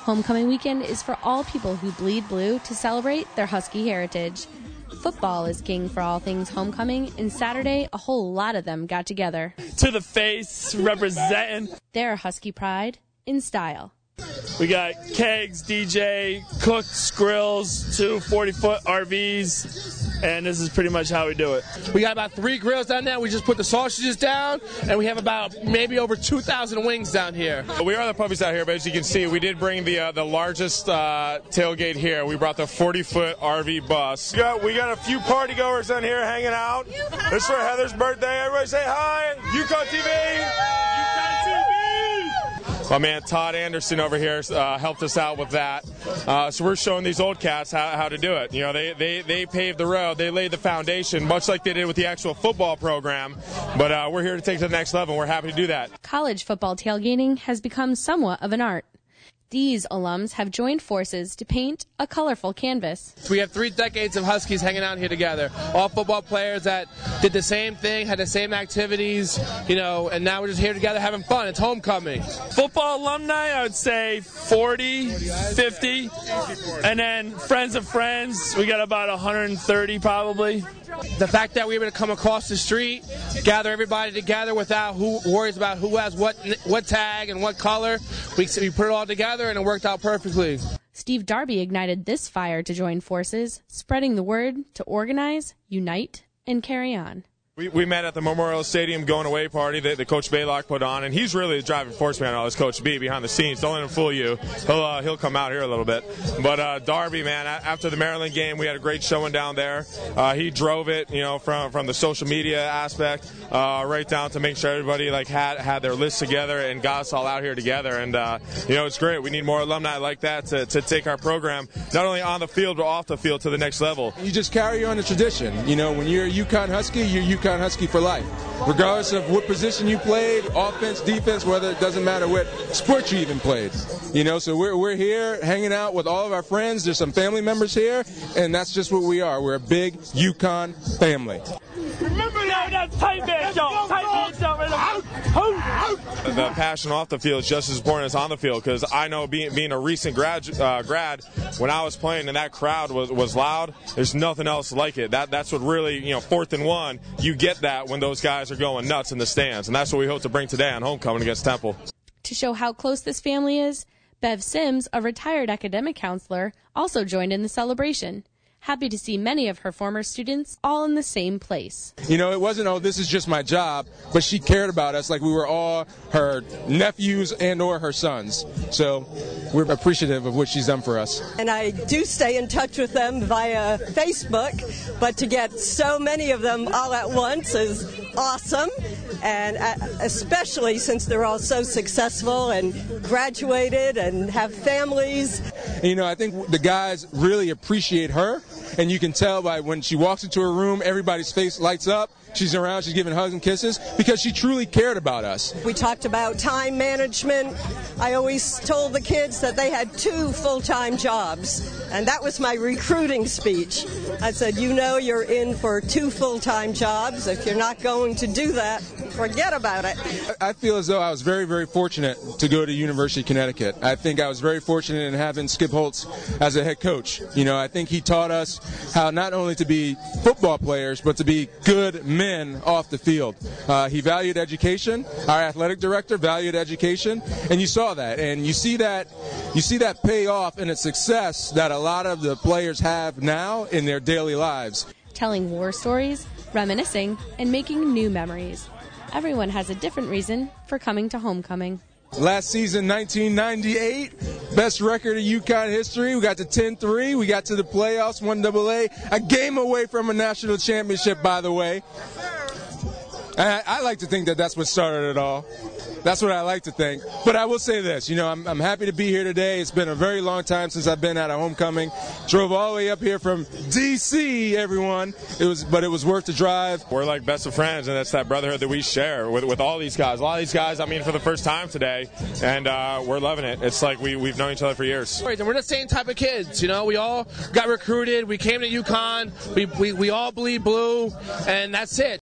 Homecoming weekend is for all people who bleed blue to celebrate their Husky heritage. Football is king for all things homecoming, and Saturday, a whole lot of them got together. To the face, representing Their Husky pride in style. We got kegs, DJ, cooks, grills, 2 40-foot RVs, and this is pretty much how we do it. We got about 3 grills down there. We just put the sausages down, and we have about maybe over 2,000 wings down here. We are the puppies out here, but as you can see, we did bring the largest tailgate here. We brought the 40-foot RV bus. We got a few party goers down here hanging out. This is for Heather's birthday. Everybody say hi. UConn TV. UConn TV. My man Todd Anderson over here helped us out with that. So we're showing these old cats how to do it. You know, they paved the road, they laid the foundation, much like they did with the actual football program. But we're here to take it to the next level, and we're happy to do that. College football tailgating has become somewhat of an art. These alums have joined forces to paint a colorful canvas. We have 3 decades of Huskies hanging out here together. All football players that did the same thing, had the same activities, you know, and now we're just here together having fun. It's homecoming. Football alumni, I would say 40, 50, and then friends of friends, we got about 130 probably. The fact that we were able to come across the street, gather everybody together without who worries about who has what tag and what color, we put it all together and it worked out perfectly. Steve Darby ignited this fire to join forces, spreading the word to organize, unite, and carry on. We met at the Memorial Stadium going-away party that Coach Baylock put on, and he's really the driving force behind all this, Coach B, behind the scenes. Don't let him fool you. He'll come out here a little bit. But Darby, man, after the Maryland game, we had a great showing down there. He drove it, you know, from the social media aspect right down to make sure everybody had their list together and got us all out here together. And you know, it's great. We need more alumni like that to take our program not only on the field but off the field to the next level. You just carry on the tradition. You know, when you're a UConn Husky, you're UConn Husky for life. Regardless of what position you played, offense, defense, whether it doesn't matter what sport you even played. You know, so we're here hanging out with all of our friends. There's some family members here, and that's just what we are. We're a big UConn family. Remember now, that's tight man jump. The passion off the field is just as important as on the field, because I know being a recent grad, when I was playing and that crowd was loud, there's nothing else like it. That's what really, you know, 4th and 1, you get that when those guys are going nuts in the stands, and that's what we hope to bring today on homecoming against Temple. To show how close this family is, Bev Sims, a retired academic counselor, also joined in the celebration. Happy to see many of her former students all in the same place. You know, it wasn't, oh, this is just my job, but she cared about us like we were all her nephews and or her sons. So we're appreciative of what she's done for us. And I do stay in touch with them via Facebook, but to get so many of them all at once is awesome, and especially since they're all so successful and graduated and have families. And, you know, I think the guys really appreciate her. And you can tell by when she walks into a room, everybody's face lights up. She's around, she's giving hugs and kisses because she truly cared about us. We talked about time management. I always told the kids that they had 2 full-time jobs, and that was my recruiting speech. I said, you know, you're in for 2 full-time jobs. If you're not going to do that, forget about it. I feel as though I was very, very fortunate to go to University of Connecticut. I think I was very fortunate in having Skip Holtz as a head coach. You know, I think he taught us how not only to be football players, but to be good men off the field. He valued education. Our athletic director valued education, and you saw that. And you see that pay off in its success that a lot of the players have now in their daily lives. Telling war stories, reminiscing, and making new memories. Everyone has a different reason for coming to homecoming. Last season, 1998, best record in UConn history. We got to 10-3. We got to the playoffs, 1AA, a game away from a national championship, by the way. I like to think that that's what started it all. That's what I like to think. But I will say this, you know, I'm happy to be here today. It's been a very long time since I've been at a homecoming. Drove all the way up here from D.C., everyone. But it was worth the drive. We're like best of friends, and that's that brotherhood that we share with all these guys. A lot of these guys, I mean, for the first time today, and we're loving it. It's like we've known each other for years. And we're the same type of kids, you know. We all got recruited. We came to UConn. We all bleed blue, and that's it.